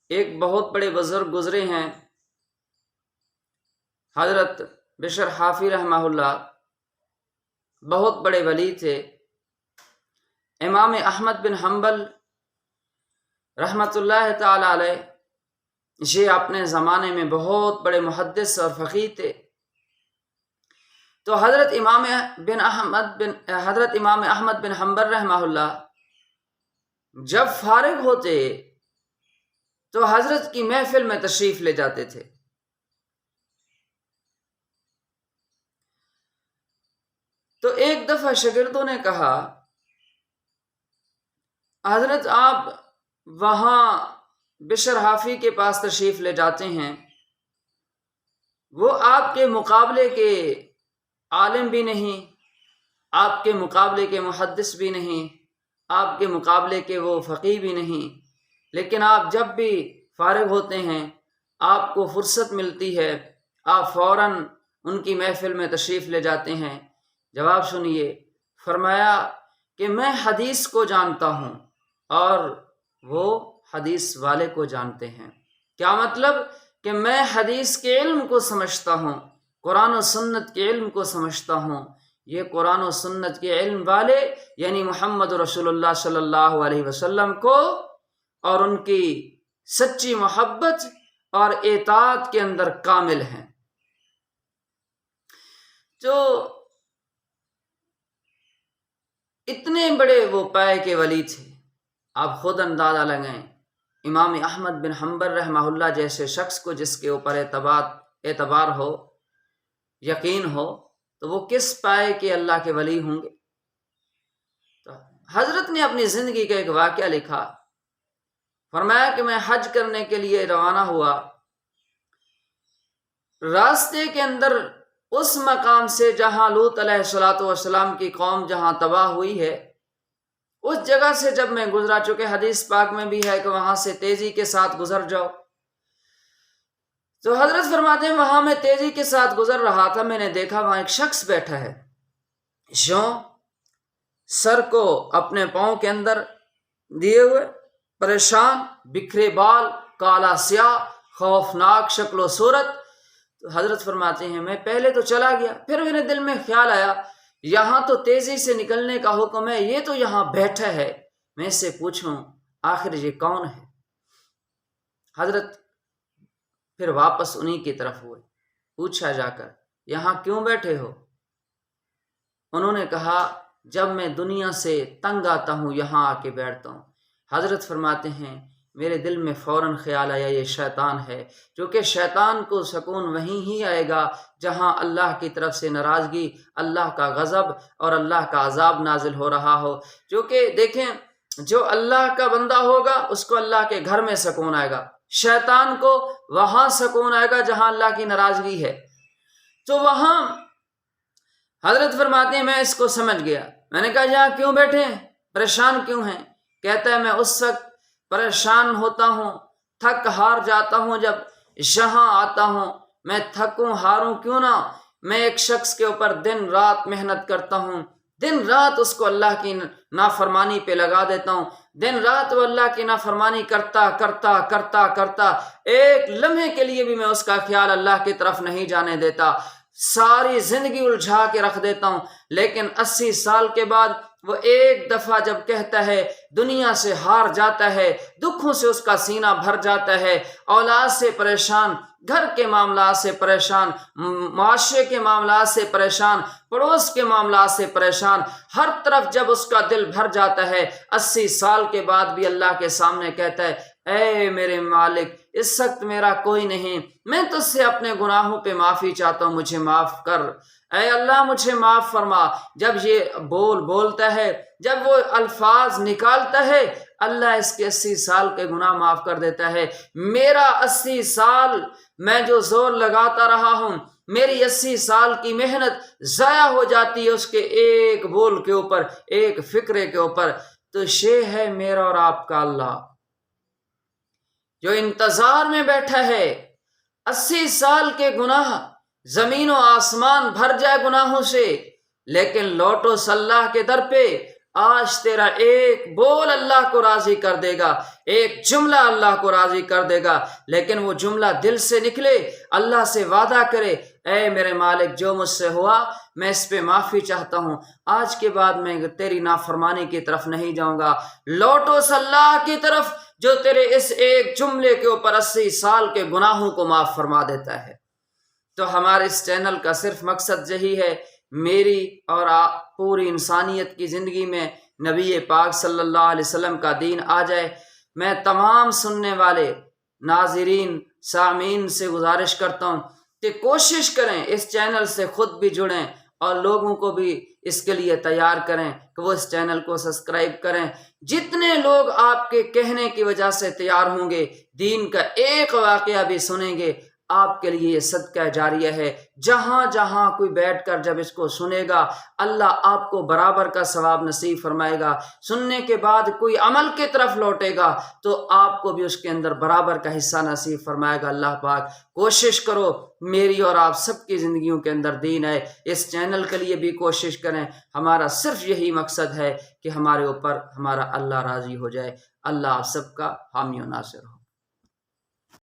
ایک بہت بڑے بزرگ گزرے ہیں، حضرت بشر حافی رحمہ اللہ، بہت بڑے ولی تھے۔ امام احمد بن حنبل رحمۃ اللہ تعالی علیہ یہ اپنے زمانے میں بہت بڑے محدث اور فقیہ تھے۔ تو حضرت امام احمد بن حنبل رحمہ اللہ جب فارغ ہوتے تو حضرت کی محفل میں تشریف لے جاتے تھے۔ تو ایک دفعہ شاگردوں نے کہا، حضرت آپ وہاں بشر حافی کے پاس تشریف لے جاتے ہیں، وہ آپ کے مقابلے کے عالم بھی نہیں، آپ کے مقابلے کے محدث بھی نہیں، آپ کے مقابلے کے وہ فقیہ بھی نہیں، لیکن آپ جب بھی فارغ ہوتے ہیں، آپ کو فرصت ملتی ہے، آپ فوراً ان کی محفل میں تشریف لے جاتے ہیں۔ جواب سنیے، فرمایا کہ میں حدیث کو جانتا ہوں اور وہ حدیث والے کو جانتے ہیں۔ کیا مطلب؟ کہ میں حدیث کے علم کو سمجھتا ہوں، قرآن و سنت کے علم کو سمجھتا ہوں۔ یہ قرآن و سنت کے علم والے یعنی محمد رسول اللہ صلی اللہ علیہ وسلم کو اور ان کی سچی محبت اور اطاعت کے اندر کامل ہیں۔ جو اتنے بڑے وہ پائے کے ولی تھے، آپ خود اندازہ لگائیں، امام احمد بن حنبل رحمہ اللہ جیسے شخص کو جس کے اوپر اعتبار ہو، یقین ہو، تو وہ کس پائے کے اللہ کے ولی ہوں گے؟ تو حضرت نے اپنی زندگی کا ایک واقعہ لکھا، فرمایا کہ میں حج کرنے کے لیے روانہ ہوا، راستے کے اندر اس مقام سے جہاں لوط علیہ السلام کی قوم جہاں تباہ ہوئی ہے، اس جگہ سے جب میں گزرا، چونکہ حدیث پاک میں بھی ہے کہ وہاں سے تیزی کے ساتھ گزر جاؤ، تو حضرت فرماتے ہیں وہاں میں تیزی کے ساتھ گزر رہا تھا، میں نے دیکھا وہاں ایک شخص بیٹھا ہے، سر کو اپنے پاؤں کے اندر دیے ہوئے، پریشان، بکھرے بال، کالا سیاہ، خوفناک شکل و صورت۔ تو حضرت فرماتے ہیں میں پہلے تو چلا گیا، پھر میرے دل میں خیال آیا یہاں تو تیزی سے نکلنے کا حکم ہے، یہ تو یہاں بیٹھا ہے، میں اس سے پوچھوں آخر یہ کون ہے؟ حضرت پھر واپس انہی کی طرف ہوئے، پوچھا جا کر یہاں کیوں بیٹھے ہو؟ انہوں نے کہا جب میں دنیا سے تنگ آتا ہوں یہاں آ کے بیٹھتا ہوں۔ حضرت فرماتے ہیں میرے دل میں فوراً خیال آیا یہ شیطان ہے، کیونکہ شیطان کو سکون وہیں ہی آئے گا جہاں اللہ کی طرف سے ناراضگی، اللہ کا غضب اور اللہ کا عذاب نازل ہو رہا ہو۔ کیونکہ دیکھیں جو اللہ کا بندہ ہوگا اس کو اللہ کے گھر میں سکون آئے گا، شیطان کو وہاں سکون آئے گا جہاں اللہ کی ناراضگی ہے۔ تو وہاں حضرت فرماتے ہیں میں اس کو سمجھ گیا، میں نے کہا یہاں کیوں بیٹھے ہیں، پریشان کیوں ہیں؟ کہتا ہے میں اس وقت پریشان ہوتا ہوں، تھک ہار جاتا ہوں، جب یہاں آتا ہوں میں تھکوں ہاروں کیوں نہ، میں ایک شخص کے اوپر دن رات محنت کرتا ہوں، دن رات اس کو اللہ کی نافرمانی پہ لگا دیتا ہوں، دن رات وہ اللہ کی نافرمانی کرتا کرتا کرتا کرتا ایک لمحے کے لیے بھی میں اس کا خیال اللہ کی طرف نہیں جانے دیتا، ساری زندگی الجھا کے رکھ دیتا ہوں، لیکن 80 سال کے بعد وہ ایک دفعہ جب کہتا ہے دنیا سے ہار جاتا ہے، دکھوں سے اس کا سینہ بھر جاتا ہے، اولاد سے پریشان، گھر کے معاملات سے پریشان، معاشرے کے معاملات سے پریشان، پڑوس کے معاملات سے پریشان، ہر طرف جب اس کا دل بھر جاتا ہے، 80 سال کے بعد بھی اللہ کے سامنے کہتا ہے اے میرے مالک اس وقت میرا کوئی نہیں، میں تجھ سے اپنے گناہوں پہ معافی چاہتا ہوں، مجھے معاف کر، اے اللہ مجھے معاف فرما۔ جب یہ بولتا ہے، جب وہ الفاظ نکالتا ہے، اللہ اس کے 80 سال کے گناہ معاف کر دیتا ہے۔ میرا 80 سال میں جو زور لگاتا رہا ہوں، میری 80 سال کی محنت ضائع ہو جاتی ہے اس کے ایک بول کے اوپر، ایک فکرے کے اوپر۔ تو یہ ہے میرا اور آپ کا اللہ جو انتظار میں بیٹھا ہے 80 سال کے گناہ، زمین و آسمان بھر جائے گناہوں سے، لیکن لوٹو اللہ کے در پہ، آج تیرا ایک بول اللہ کو راضی کر دے گا، ایک جملہ اللہ کو راضی کر دے گا، لیکن وہ جملہ دل سے نکلے، اللہ سے وعدہ کرے اے میرے مالک جو مجھ سے ہوا میں اس پہ معافی چاہتا ہوں، آج کے بعد میں تیری نافرمانی کی طرف نہیں جاؤں گا، لوٹو اس اللہ کی طرف جو تیرے اس ایک جملے کے اوپر 80 سال کے گناہوں کو معاف فرما دیتا ہے۔ تو ہمارے اس چینل کا صرف مقصد یہی ہے، میری اور پوری انسانیت کی زندگی میں نبی پاک صلی اللہ علیہ وسلم کا دین آ جائے۔ میں تمام سننے والے ناظرین سامعین سے گزارش کرتا ہوں کہ کوشش کریں اس چینل سے خود بھی جڑیں اور لوگوں کو بھی اس کے لیے تیار کریں کہ وہ اس چینل کو سبسکرائب کریں۔ جتنے لوگ آپ کے کہنے کی وجہ سے تیار ہوں گے، دین کا ایک واقعہ بھی سنیں گے، آپ کے لیے یہ صدقہ جاریہ ہے۔ جہاں جہاں کوئی بیٹھ کر جب اس کو سنے گا، اللہ آپ کو برابر کا ثواب نصیب فرمائے گا۔ سننے کے بعد کوئی عمل کی طرف لوٹے گا تو آپ کو بھی اس کے اندر برابر کا حصہ نصیب فرمائے گا اللہ پاک۔ کوشش کرو میری اور آپ سب کی زندگیوں کے اندر دین ہے، اس چینل کے لیے بھی کوشش کریں۔ ہمارا صرف یہی مقصد ہے کہ ہمارے اوپر ہمارا اللہ راضی ہو جائے۔ اللہ آپ سب کا حامی و ناصر ہو۔